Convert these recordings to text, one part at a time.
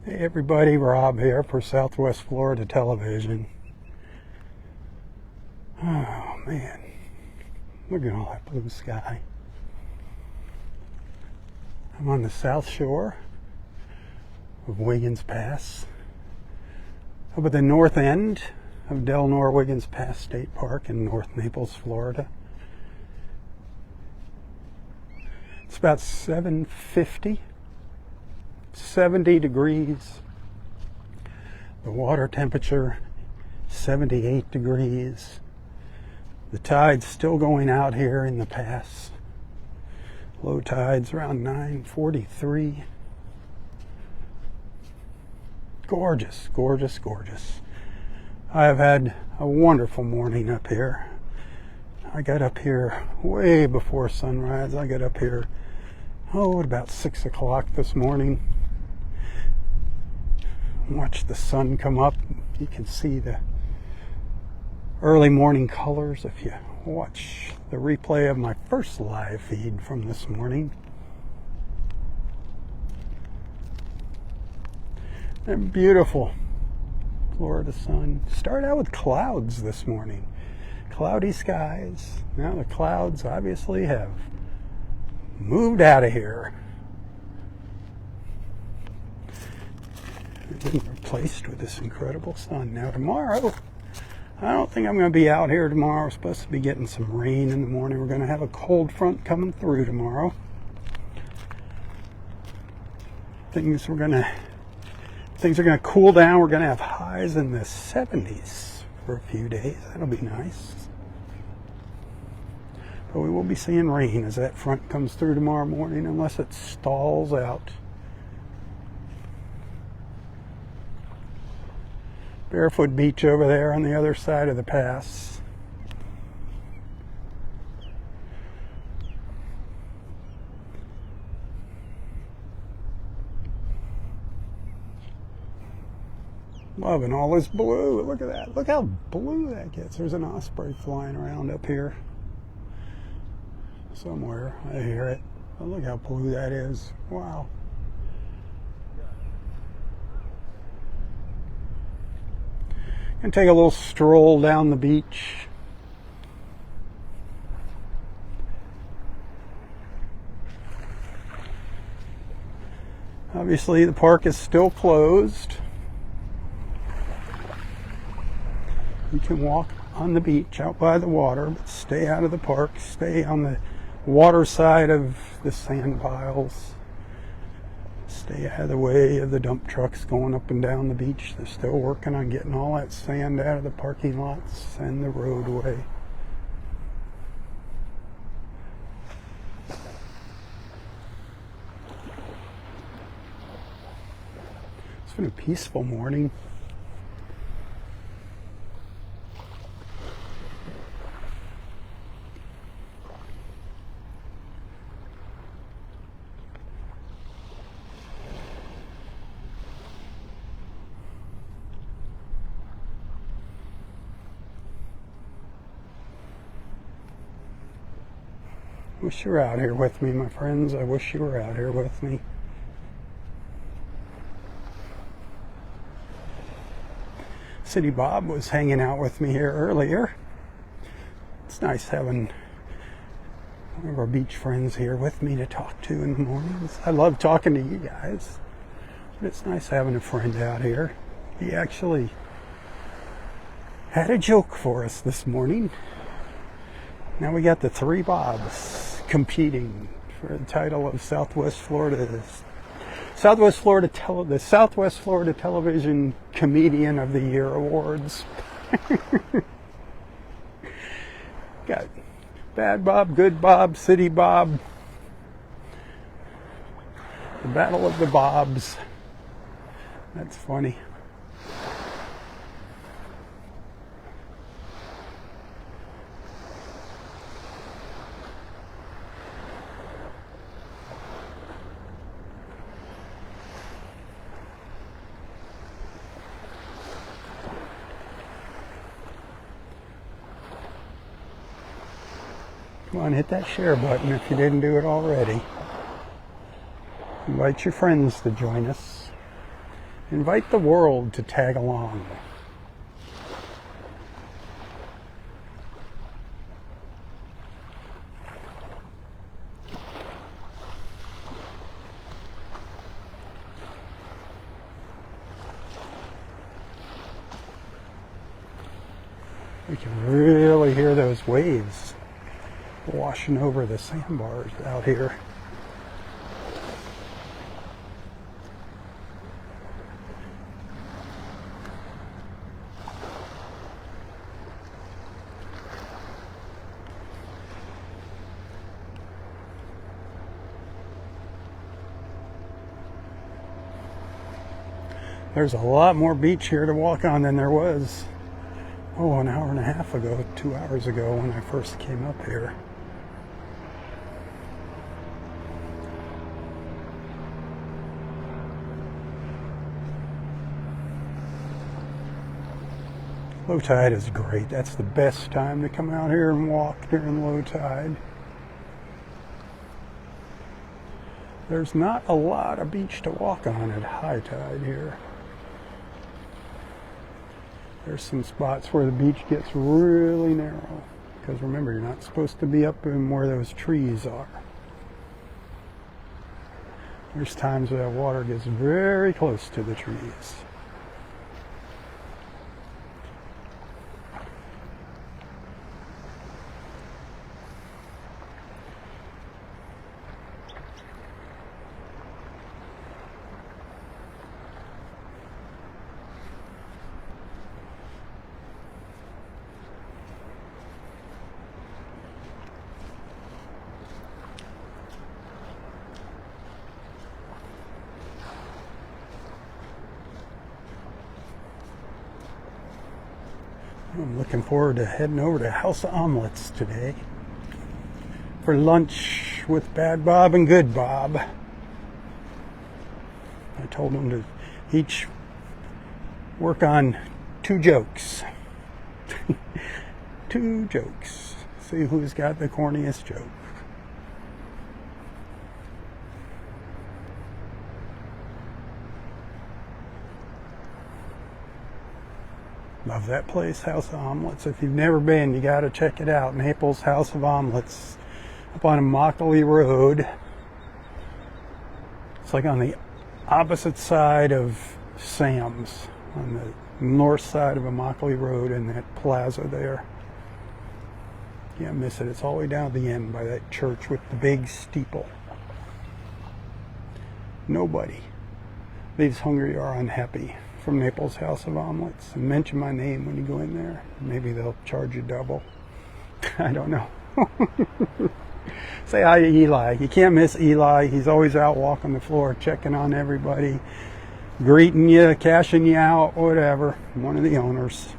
Hey everybody, Rob here for Southwest Florida Television. Oh man, look at all that blue sky. I'm on the south shore of Wiggins Pass, up at the north end of Delnor-Wiggins Pass State Park in North Naples, Florida. It's about 7:50. 70 degrees. The water temperature 78 degrees. The tide's still going out here in the pass. Low tide's around 9:43. Gorgeous, gorgeous, gorgeous. I have had a wonderful morning up here. I got up here way before sunrise. I got up here at about 6 o'clock this morning. Watch the sun come up. You can see the early morning colors if you watch the replay of my first live feed from this morning. And beautiful Florida sun. Start out with clouds this morning. Cloudy skies. Now the clouds obviously have moved out of here. Been replaced with this incredible sun. Now tomorrow, I don't think I'm going to be out here tomorrow. We're supposed to be getting some rain in the morning. We're going to have a cold front coming through tomorrow. Things are going to cool down. We're going to have highs in the 70s for a few days. That'll be nice. But we will be seeing rain as that front comes through tomorrow morning, unless it stalls out. Barefoot Beach over there on the other side of the pass. Loving all this blue. Look at that. Look how blue that gets. There's an osprey flying around up here somewhere. I hear it. Oh, look how blue that is. Wow. And take a little stroll down the beach. Obviously, the park is still closed. You can walk on the beach out by the water, but stay out of the park. Stay on the water side of the sand piles. Stay out of the way of the dump trucks going up and down the beach. They're still working on getting all that sand out of the parking lots and the roadway. It's been a peaceful morning. Wish you were out here with me, my friends. I wish you were out here with me. City Bob was hanging out with me here earlier. It's nice having one of our beach friends here with me to talk to in the mornings. I love talking to you guys, but it's nice having a friend out here. He actually had a joke for us this morning. Now we got the three Bobs competing for the title of Southwest Florida Television Comedian of the Year Awards. Got Bad Bob, Good Bob, City Bob. The Battle of the Bobs. That's funny. Come on, hit that share button if you didn't do it already. Invite your friends to join us. Invite the world to tag along. We can really hear those waves washing over the sandbars out here. There's a lot more beach here to walk on than there was, an hour and a half ago, 2 hours ago when I first came up here. Low tide is great. That's the best time to come out here and walk during low tide. There's not a lot of beach to walk on at high tide here. There's some spots where the beach gets really narrow, because remember, you're not supposed to be up in where those trees are. There's times where that water gets very close to the trees. I'm looking forward to heading over to House of Omelets today for lunch with Bad Bob and Good Bob. I told them to each work on 2 jokes. 2 jokes. See who's got the corniest joke. Love that place, House of Omelets. If you've never been, you got to check it out. Naples House of Omelets, up on Immokalee Road. It's like on the opposite side of Sam's, on the north side of Immokalee Road in that plaza there. You can't miss it. It's all the way down at the end by that church with the big steeple. Nobody leaves hungry or unhappy from Naples House of Omelets. And mention my name when you go in there. Maybe they'll charge you double. I don't know. Say hi to Eli. You can't miss Eli. He's always out walking the floor, checking on everybody, greeting you, cashing you out, whatever. One of the owners.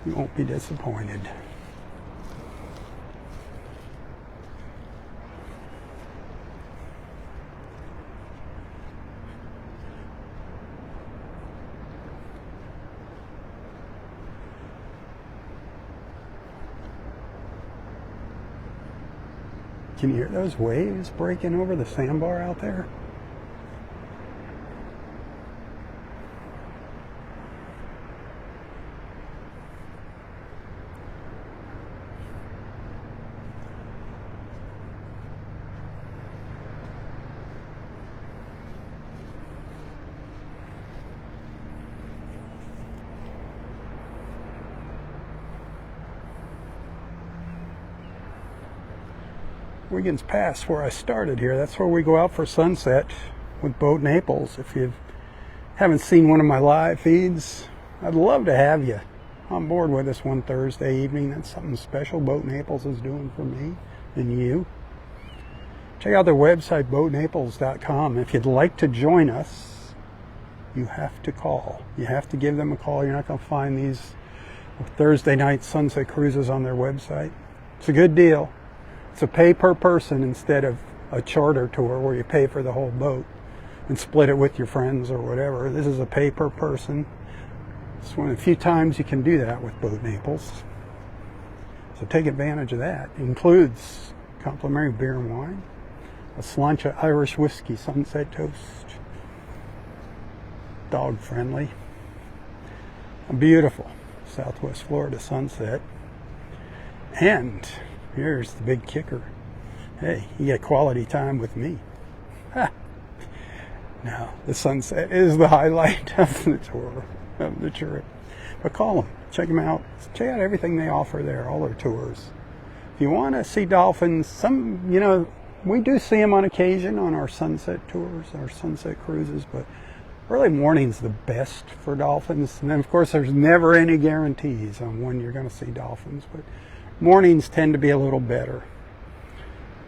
You won't be disappointed. Can you hear those waves breaking over the sandbar out there? Wiggins Pass, where I started here. That's where we go out for sunset with Boat Naples. If you haven't seen one of my live feeds, I'd love to have you on board with us one Thursday evening. That's something special Boat Naples is doing for me and you. Check out their website, boatnaples.com. If you'd like to join us, you have to call. You have to give them a call. You're not going to find these Thursday night sunset cruises on their website. It's a good deal. It's a pay per person instead of a charter tour where you pay for the whole boat and split it with your friends or whatever. This is a pay per person. It's one of the few times you can do that with Boat Naples. So take advantage of that. It includes complimentary beer and wine, a Slancha Irish whiskey sunset toast. Dog friendly. A beautiful Southwest Florida sunset. And here's the big kicker. Hey, you get quality time with me. Ha. Now, the sunset is the highlight of the tour, of the trip. But call them, check them out. Check out everything they offer there, all their tours. If you want to see dolphins, we do see them on occasion on our sunset tours, our sunset cruises, but really morning's the best for dolphins. And then, of course, there's never any guarantees on when you're going to see dolphins, but mornings tend to be a little better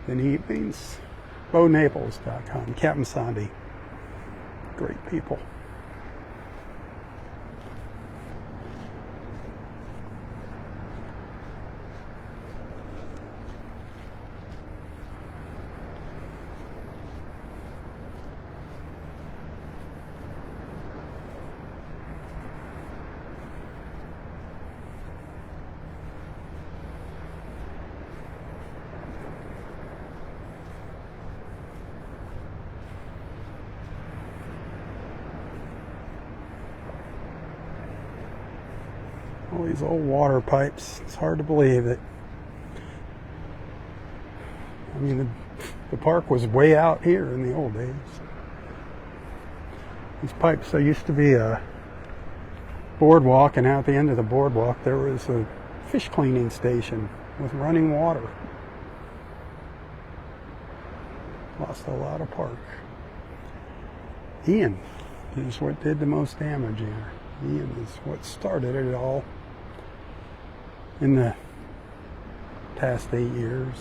than evenings. BoNaples.com, Captain Sandy. Great people. All these old water pipes. It's hard to believe it. I mean, the park was way out here in the old days. These pipes, there used to be a boardwalk, and out at the end of the boardwalk there was a fish cleaning station with running water. Lost a lot of park. Ian is what did the most damage here. Ian is what started it all in the past 8 years.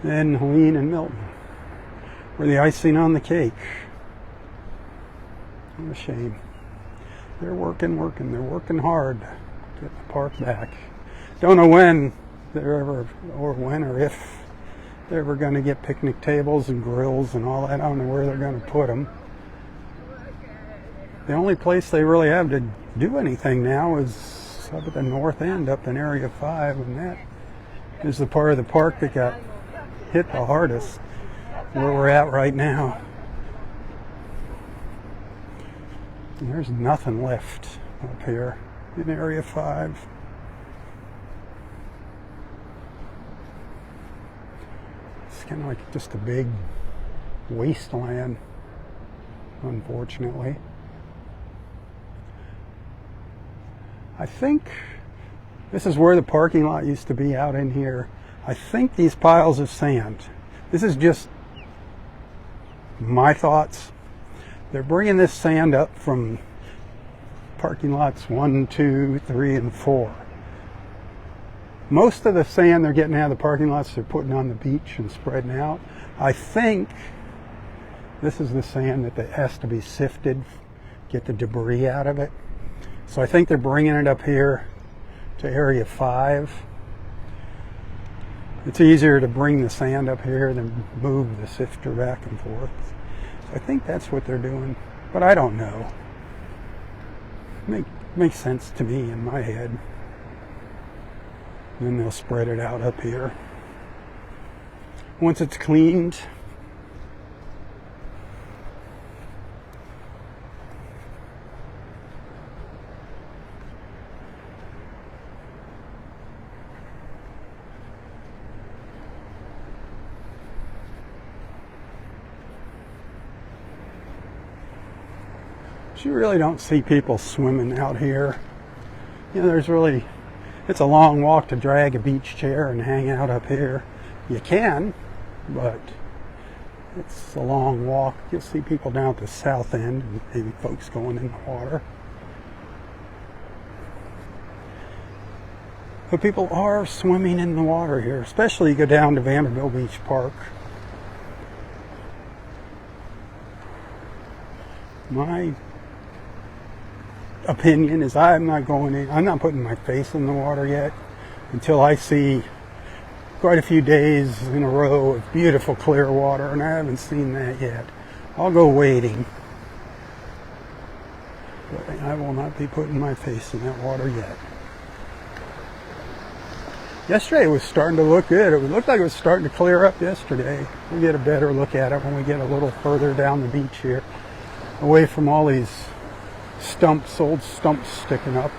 Then Helene and Milton were the icing on the cake. What a shame. They're working, they're working hard to get the park back. Don't know when or if they're ever going to get picnic tables and grills and all that. I don't know where they're going to put them. The only place they really have to do anything now is up at the north end, up in Area 5, and that is the part of the park that got hit the hardest, where we're at right now. And there's nothing left up here in Area 5. It's kind of like just a big wasteland, unfortunately. I think this is where the parking lot used to be, out in here. I think these piles of sand, this is just my thoughts. They're bringing this sand up from parking lots 1, 2, 3, and 4. Most of the sand they're getting out of the parking lots, they're putting on the beach and spreading out. I think this is the sand that has to be sifted, get the debris out of it. So I think they're bringing it up here to Area 5. It's easier to bring the sand up here than move the sifter back and forth. So I think that's what they're doing, but I don't know. Makes sense to me in my head. Then they'll spread it out up here. Once it's cleaned, you really don't see people swimming out here. It's a long walk to drag a beach chair and hang out up here. You can, but it's a long walk. You'll see people down at the south end, and maybe folks going in the water. But people are swimming in the water here, especially you go down to Vanderbilt Beach Park. My opinion is I'm not putting my face in the water yet until I see quite a few days in a row of beautiful clear water, and I haven't seen that yet. I'll go wading, but I will not be putting my face in that water yet. Yesterday was starting to look good. It looked like it was starting to clear up yesterday. We'll get a better look at it when we get a little further down the beach here, away from all these stumps, old stumps sticking up.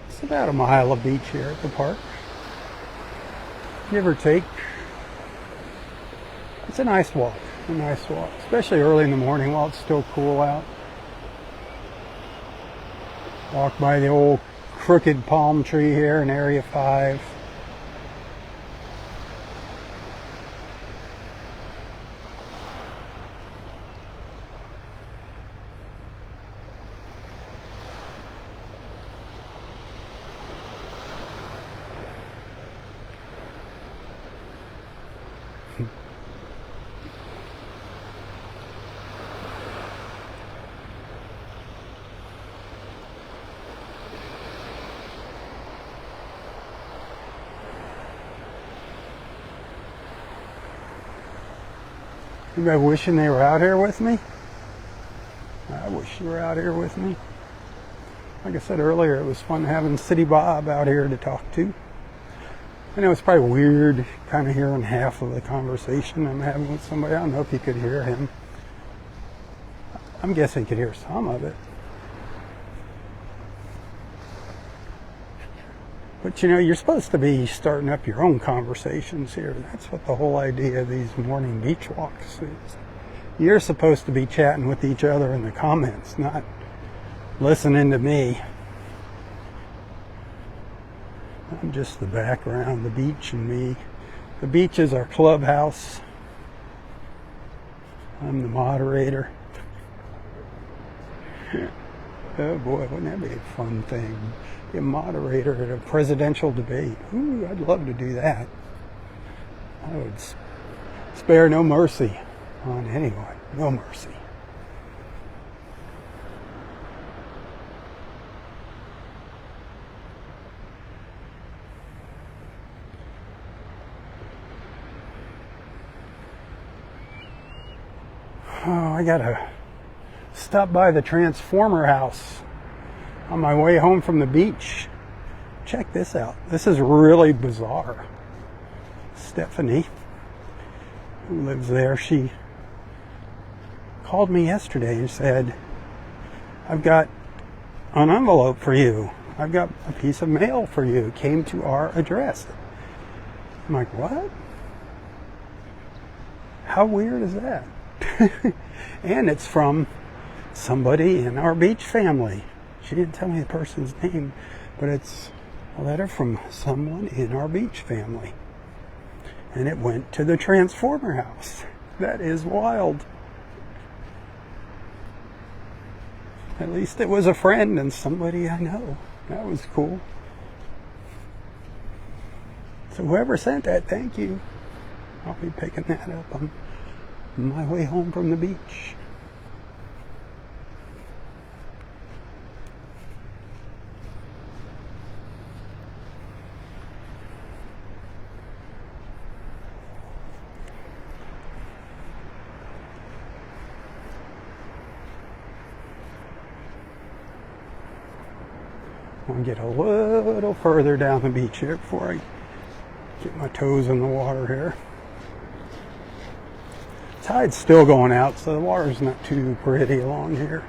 It's about a mile of beach here at the park, give or take. It's a nice walk, especially early in the morning while it's still cool out. Walk by the old crooked palm tree here in Area 5. Anybody wishing they were out here with me? I wish you were out here with me. Like I said earlier, it was fun having City Bob out here to talk to. I know it's probably weird kind of hearing half of the conversation I'm having with somebody. I don't know if you could hear him. I'm guessing you could hear some of it. But you know, you're supposed to be starting up your own conversations here. That's what the whole idea of these morning beach walks is. You're supposed to be chatting with each other in the comments, not listening to me. I'm just the background, the beach and me. The beach is our clubhouse. I'm the moderator. Oh boy, wouldn't that be a fun thing? Be a moderator at a presidential debate. Ooh, I'd love to do that. I would spare no mercy on anyone. No mercy. Oh, I gotta stop by the transformer house on my way home from the beach. Check this out. This is really bizarre. Stephanie, who lives there, she called me yesterday and said, I've got an envelope for you. I've got a piece of mail for you. It came to our address. I'm like, what? How weird is that? And it's from somebody in our beach family. She didn't tell me the person's name, but it's a letter from someone in our beach family. And it went to the transformer house. That is wild. At least it was a friend and somebody I know. That was cool. So whoever sent that, thank you. I'll be picking that up on my way home from the beach. I'm going to get a little further down the beach here before I get my toes in the water here. Tide's still going out, so the water's not too pretty along here.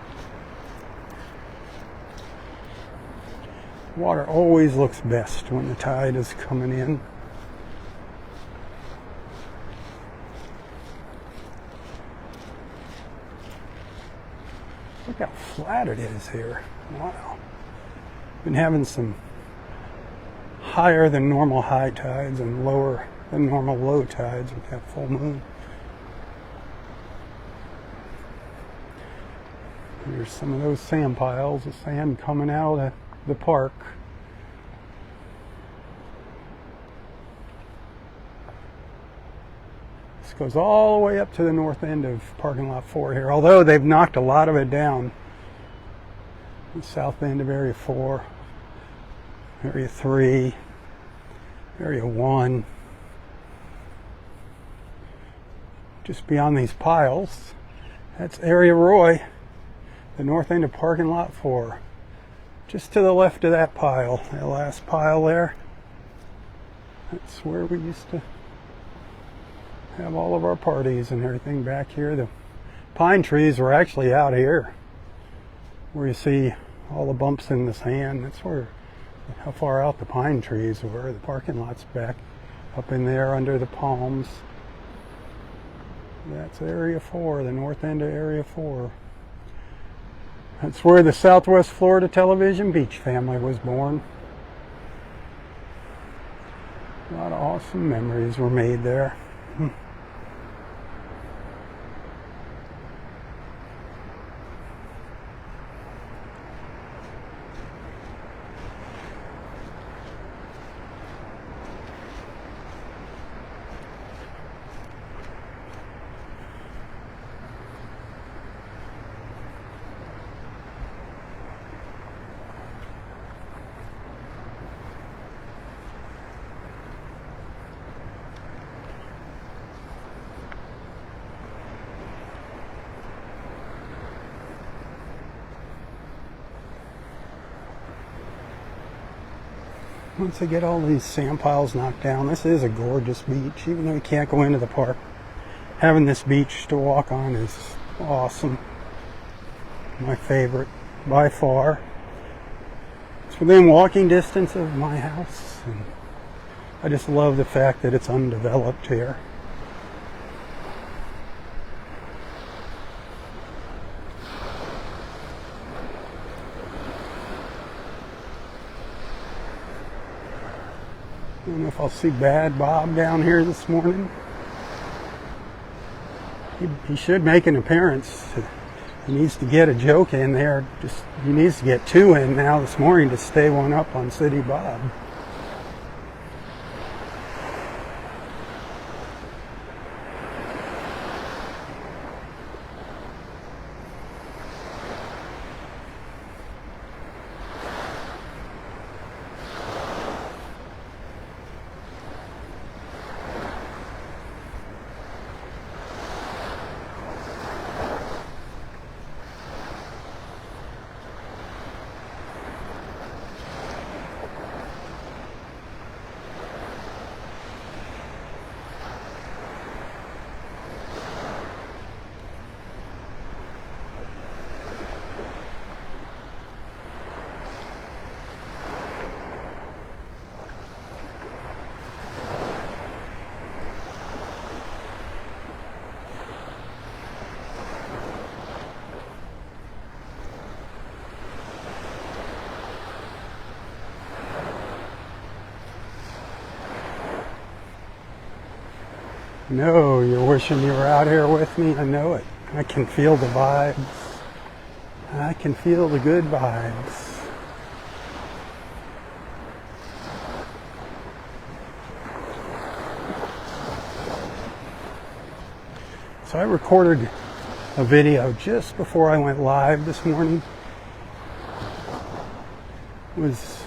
Water always looks best when the tide is coming in. Look how flat it is here. Wow. Been having some higher than normal high tides and lower than normal low tides with that full moon. Here's some of those sand piles of sand coming out of the park. Goes all the way up to the north end of parking lot 4 here, although they've knocked a lot of it down. The south end of area 4, area 3, area 1. Just beyond these piles, that's area Roy, the north end of parking lot 4. Just to the left of that pile, that last pile there. That's where we used to have all of our parties and everything back here. The pine trees were actually out here, where you see all the bumps in the sand. That's where, how far out the pine trees were. The parking lot's back up in there under the palms. That's area 4, the north end of area 4. That's where the Southwest Florida Television Beach family was born. A lot of awesome memories were made there. Once I get all these sand piles knocked down, this is a gorgeous beach, even though you can't go into the park. Having this beach to walk on is awesome. My favorite by far. It's within walking distance of my house, and I just love the fact that it's undeveloped here. I don't know if I'll see Bad Bob down here this morning. He should make an appearance. He needs to get a joke in there. He needs to get 2 in now this morning to stay one up on City Bob. No, you're wishing you were out here with me. I know it. I can feel the vibes. I can feel the good vibes. So I recorded a video just before I went live this morning. It was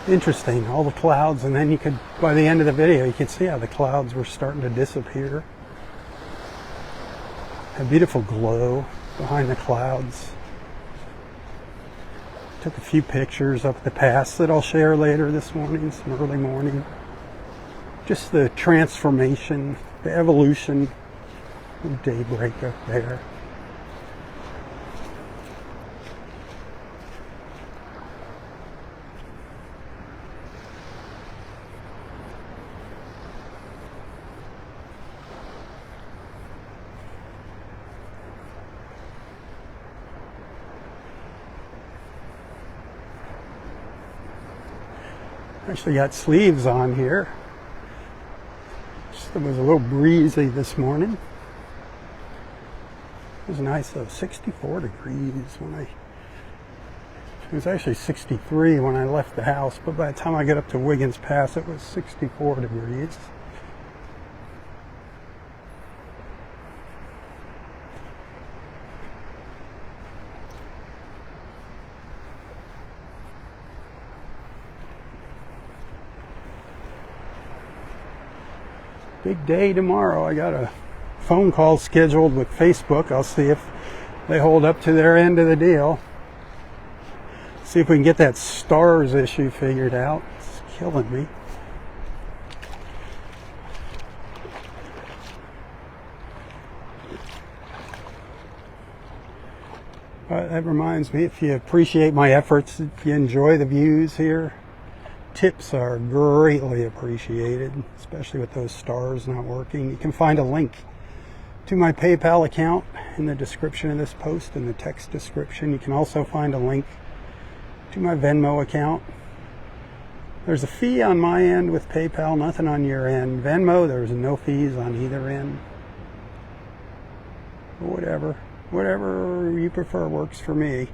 interesting, all the clouds, and then by the end of the video, you could see how the clouds were starting to disappear. A beautiful glow behind the clouds. Took a few pictures up the pass that I'll share later this morning, some early morning. Just the transformation, the evolution of daybreak up there. Actually got sleeves on here. It was a little breezy this morning. It was nice though, 64 degrees it was actually 63 when I left the house, but by the time I got up to Wiggins Pass, it was 64 degrees. Big day tomorrow. I got a phone call scheduled with Facebook. I'll see if they hold up to their end of the deal. See if we can get that stars issue figured out. It's killing me. That reminds me, if you appreciate my efforts, if you enjoy the views here, tips are greatly appreciated, especially with those stars not working. You can find a link to my PayPal account in the description of this post, in the text description. You can also find a link to my Venmo account. There's a fee on my end with PayPal, nothing on your end. Venmo, there's no fees on either end. Whatever you prefer works for me.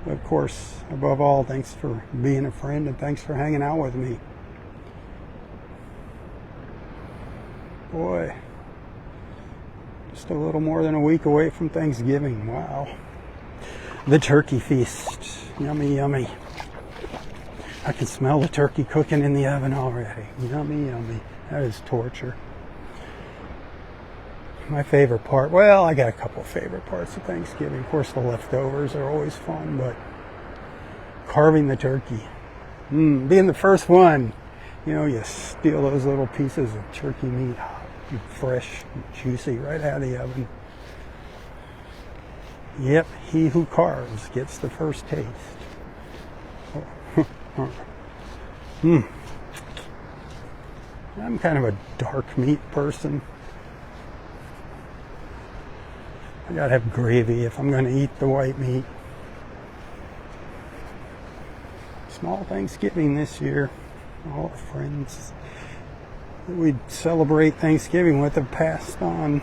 Of course, above all, thanks for being a friend and thanks for hanging out with me. Boy, just a little more than a week away from Thanksgiving. Wow. The turkey feast. Yummy, yummy. I can smell the turkey cooking in the oven already. Yummy, yummy. That is torture. My favorite part, well, I got a couple of favorite parts of Thanksgiving. Of course, the leftovers are always fun, but carving the turkey. Being the first one, you know, you steal those little pieces of turkey meat, hot and fresh and juicy, right out of the oven. Yep, he who carves gets the first taste. I'm kind of a dark meat person. I gotta have gravy if I'm gonna eat the white meat. Small Thanksgiving this year. All our friends that we'd celebrate Thanksgiving with have passed on.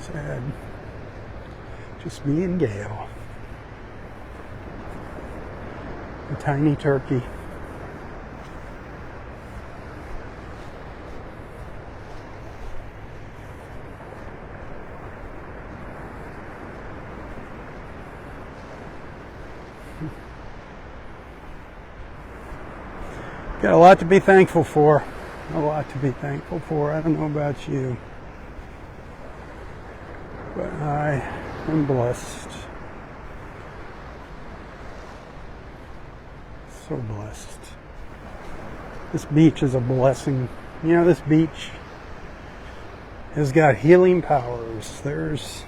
Sad. Just me and Gail. A tiny turkey. Got a lot to be thankful for. A lot to be thankful for. I don't know about you, but I am blessed. So blessed. This beach is a blessing. You know, this beach has got healing powers. There's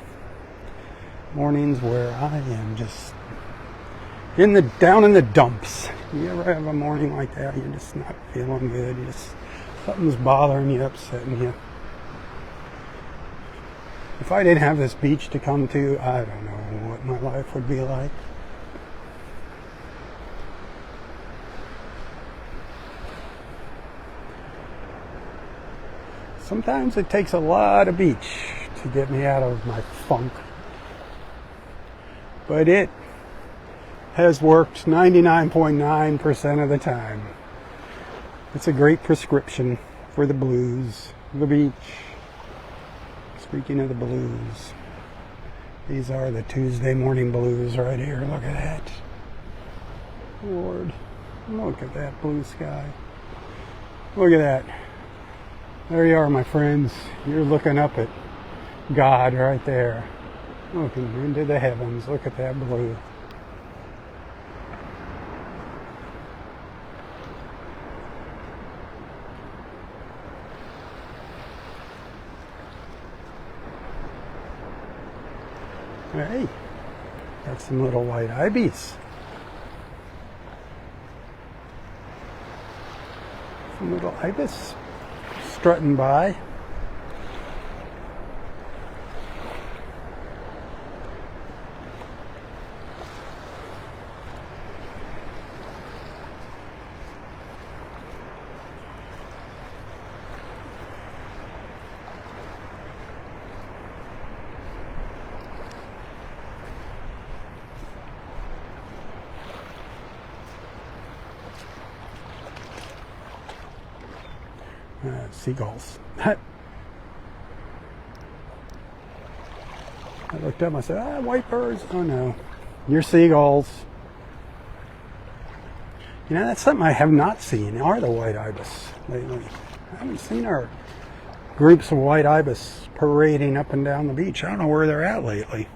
mornings where I am just down in the dumps. You ever have a morning like that? You're just not feeling good. Something's bothering you, upsetting you. If I didn't have this beach to come to, I don't know what my life would be like. Sometimes it takes a lot of beach to get me out of my funk. But it has worked 99.9% of the time. It's a great prescription for the blues, the beach. Speaking of the blues, these are the Tuesday morning blues right here. Look at that. Lord, look at that blue sky. Look at that. There you are, my friends. You're looking up at God right there. Looking into the heavens. Look at that blue. Hey, got some little white ibis. Some little ibis strutting by. Seagulls. I looked up and I said, white birds. Oh no, Your seagulls. You know, that's something I have not seen, are the white ibis lately. I haven't seen our groups of white ibis parading up and down the beach. I don't know where they're at lately.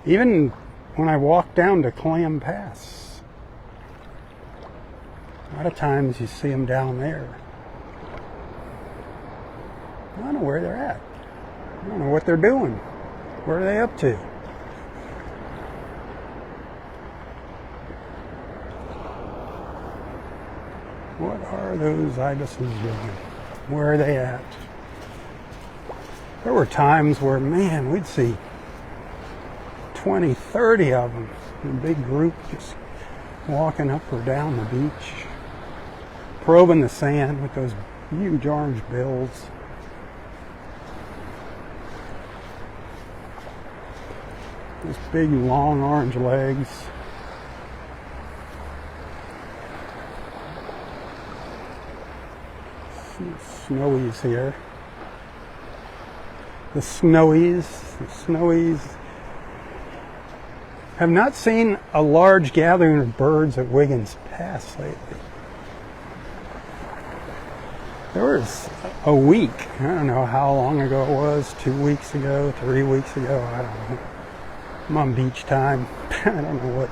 Even when I walk down to Clam Pass, a lot of times you see them down there. I don't know where they're at. I don't know what they're doing. What are they up to? What are those ibises doing? Where are they at? There were times where, man, we'd see 20, 30 of them in a big group just walking up or down the beach, probing the sand with those huge orange bills. Those big long orange legs. Snowies here. The snowies. Have not seen a large gathering of birds at Wiggins Pass lately. There was a week, I don't know how long ago it was, 2 weeks ago, 3 weeks ago, I don't know. I'm on beach time. I don't know what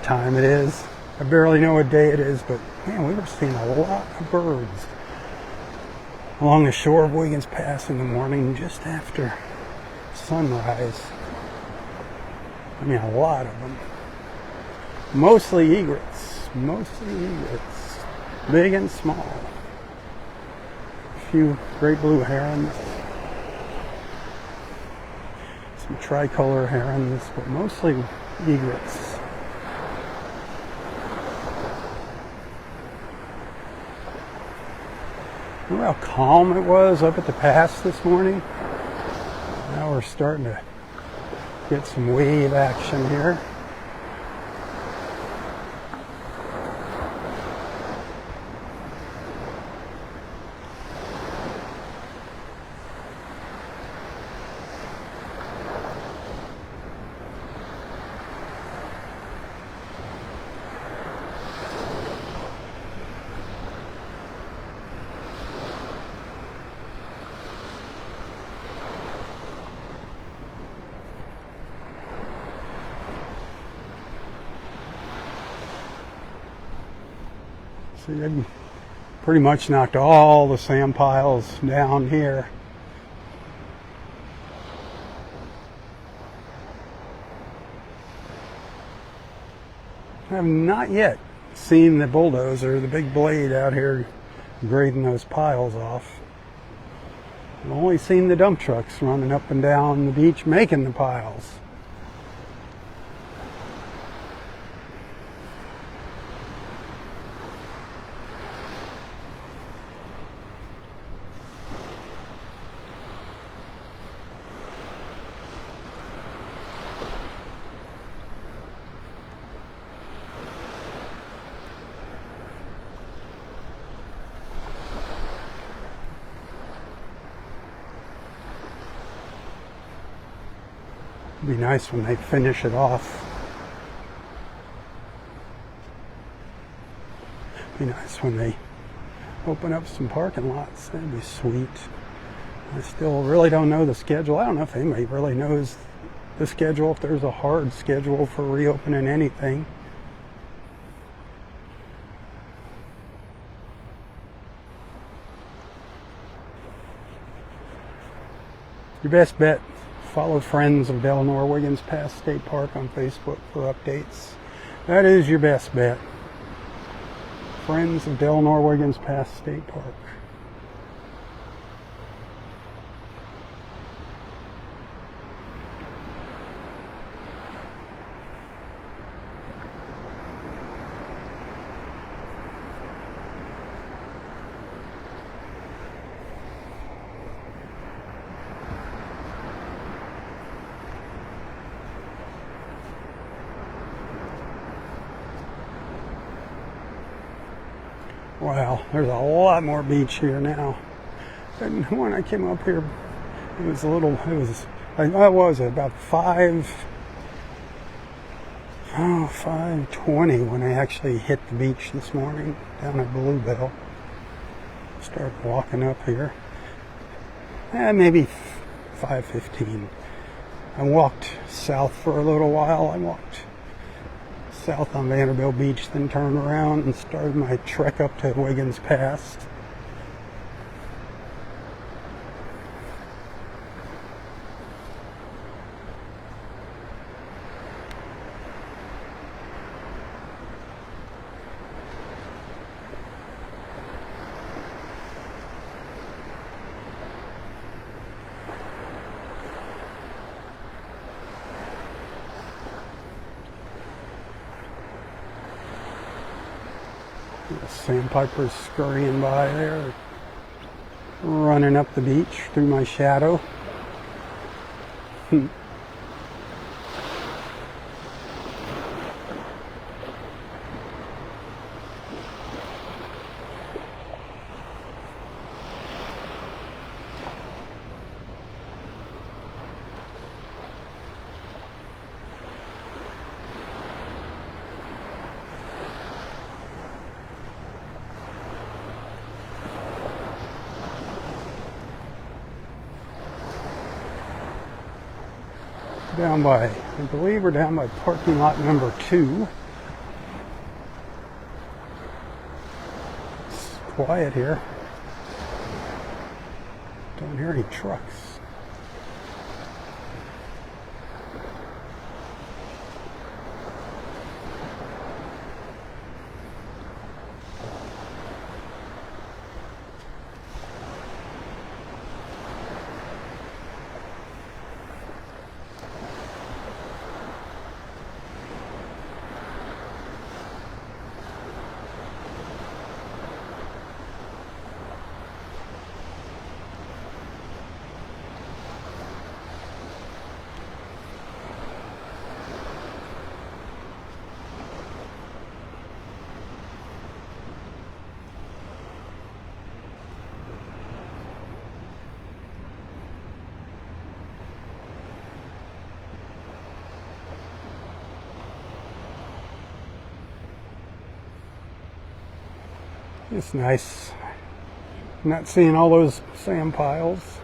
time it is. I barely know what day it is, but man, we were seeing a lot of birds along the shore of Wiggins Pass in the morning just after sunrise. I mean, a lot of them. Mostly egrets. Big and small. A few great blue herons. Some tricolor herons, but mostly egrets. Remember how calm it was up at the pass this morning? Now we're starting to get some wave action here. See, they pretty much knocked all the sand piles down here. I have not yet seen the bulldozer, the big blade out here grading those piles off. I've only seen the dump trucks running up and down the beach making the piles. It'd be nice when they finish it off. It'd be nice when they open up some parking lots. That'd be sweet. I still really don't know the schedule. I don't know if anybody really knows the schedule, if there's a hard schedule for reopening anything. Your best bet, follow Friends of Delnor-Wiggins Pass State Park on Facebook for updates. That is your best bet. Friends of Delnor-Wiggins Pass State Park. Wow, there's a lot more beach here now than when I came up here It was a little, I was about 5:20 when I actually hit the beach this morning down at Bluebell. Started walking up here. Maybe 5:15. I walked south for a little while. I walked south on Vanderbilt Beach, then turned around and started my trek up to Wiggins Pass. The sandpipers scurrying by there, running up the beach through my shadow. Down by, I believe we're down by parking lot number 2. It's quiet here. Don't hear any trucks. It's nice not seeing all those sand piles.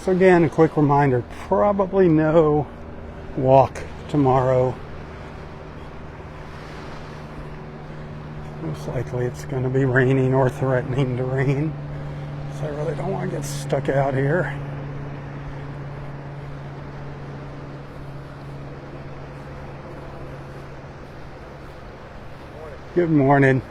So again, a quick reminder, probably no walk tomorrow. Most likely it's going to be raining or threatening to rain. So I really don't want to get stuck out here. Good morning.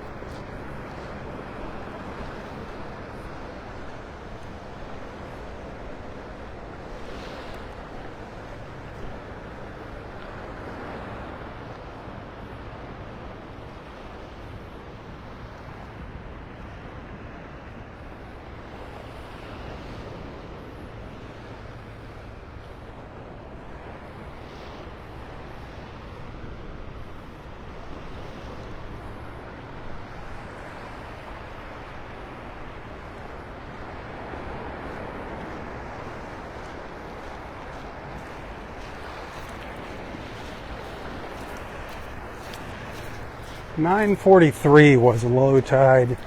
(9:43) was low tide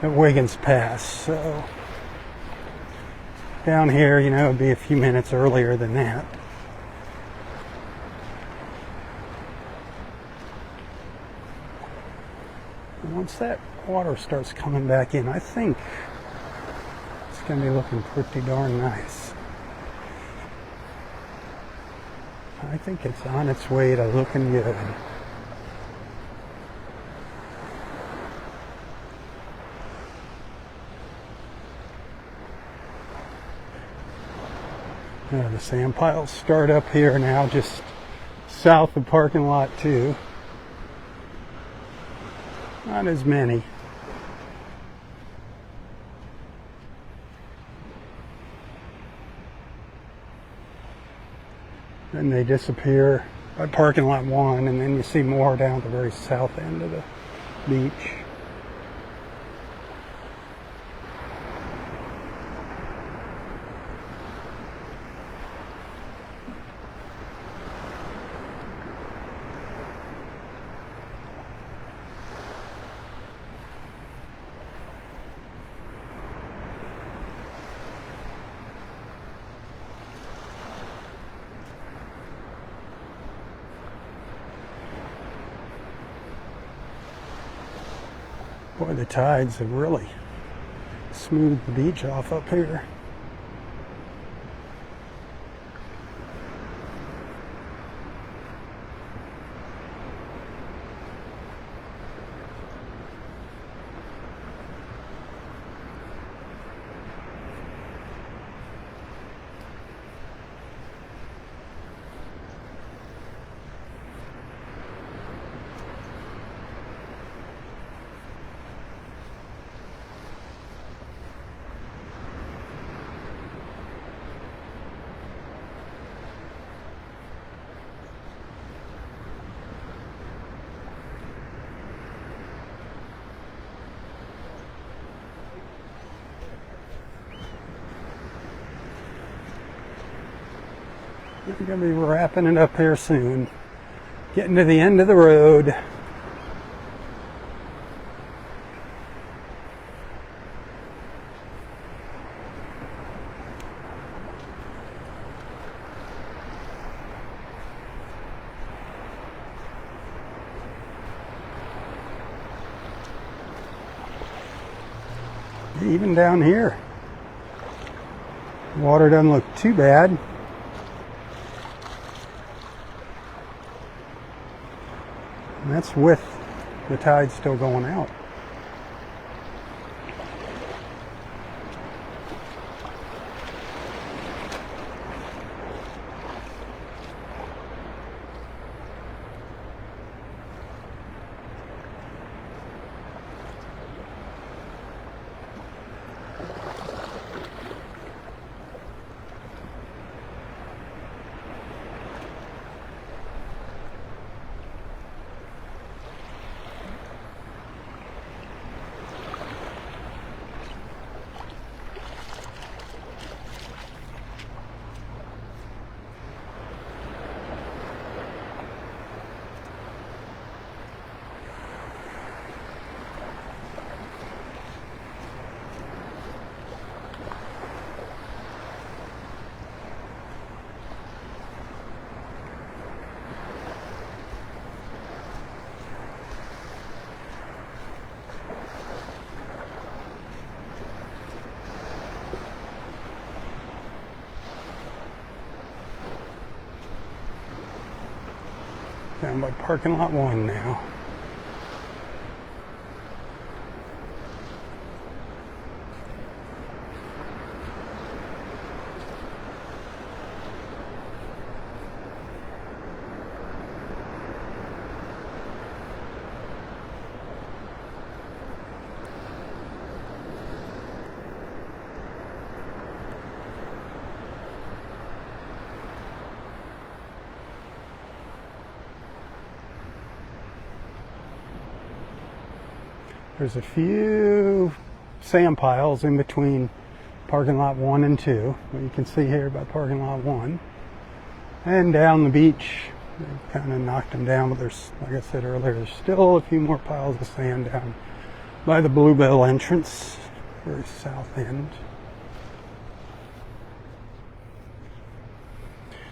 at Wiggins Pass, so down here, you know, it'd be a few minutes earlier than that. And once that water starts coming back in, I think it's going to be looking pretty darn nice. I think it's on its way to looking good. The sand piles start up here now, just south of parking lot 2. Not as many. Then they disappear by parking lot 1, and then you see more down at the very south end of the beach. Boy, the tides have really smoothed the beach off up here. We're going to be wrapping it up here soon. Getting to the end of the road. Even down here, the water doesn't look too bad. And that's with the tide still going out. Down by parking lot 1 now. There's a few sand piles in between parking lot 1 and 2, what you can see here by parking lot 1. And down the beach, they've kind of knocked them down, but there's, like I said earlier, there's still a few more piles of sand down by the Bluebell entrance, very south end.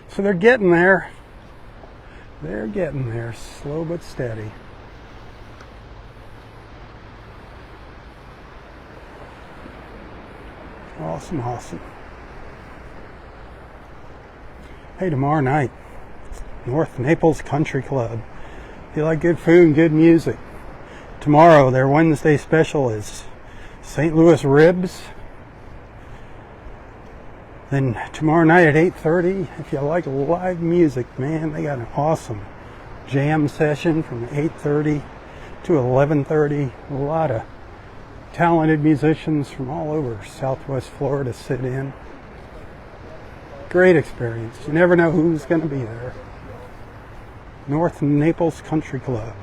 So they're getting there. They're getting there, slow but steady. Awesome, awesome. Hey, tomorrow night, North Naples Country Club. If you like good food and good music, tomorrow their Wednesday special is St. Louis ribs, Then tomorrow night at 8:30, if you like live music, man, they got an awesome jam session from 8:30 to 11:30. A lot of talented musicians from all over Southwest Florida sit in. Great experience. You never know who's going to be there. North Naples Country Club.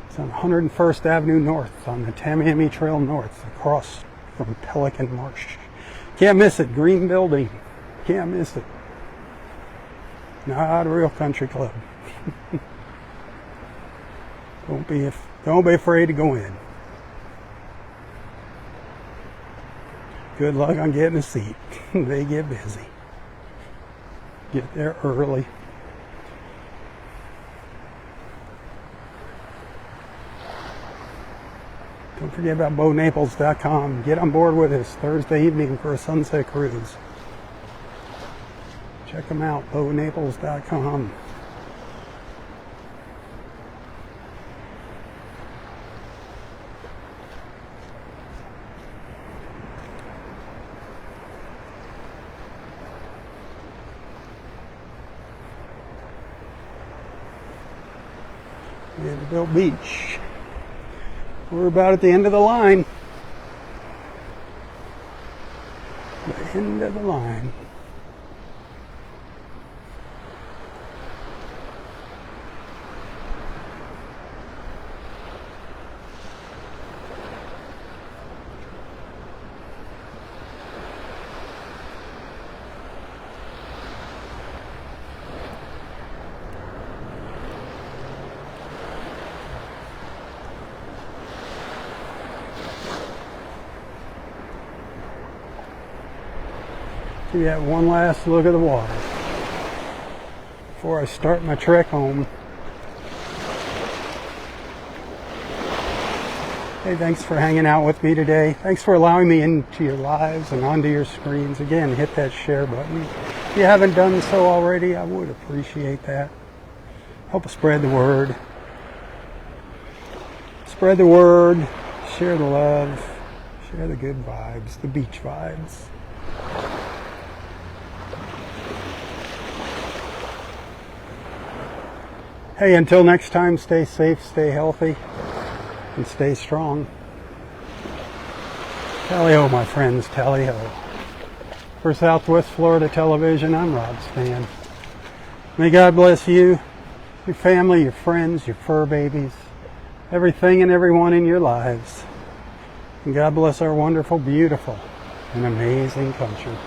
It's on 101st Avenue North on the Tamiami Trail North, across from Pelican Marsh. Can't miss it. Green building. Can't miss it. Not a real country club. Don't be afraid to go in. Good luck on getting a seat. They get busy. Get there early. Don't forget about BoNaples.com. Get on board with us Thursday evening for a sunset cruise. Check them out, BoNaples.com. Vanderbilt Beach. We're about at the end of the line. The end of the line. Give that one last look at the water before I start my trek home. Hey, thanks for hanging out with me today. Thanks for allowing me into your lives and onto your screens. Again, hit that share button. If you haven't done so already, I would appreciate that. Help us spread the word. Spread the word. Share the love. Share the good vibes, the beach vibes. Hey, until next time, stay safe, stay healthy, and stay strong. Tally-ho, my friends, tally-ho. For Southwest Florida Television, I'm Robb Stan. May God bless you, your family, your friends, your fur babies, everything and everyone in your lives. And God bless our wonderful, beautiful, and amazing country.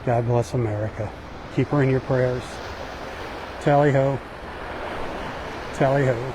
God bless America. Keep her in your prayers. Tally-ho. Tally-ho.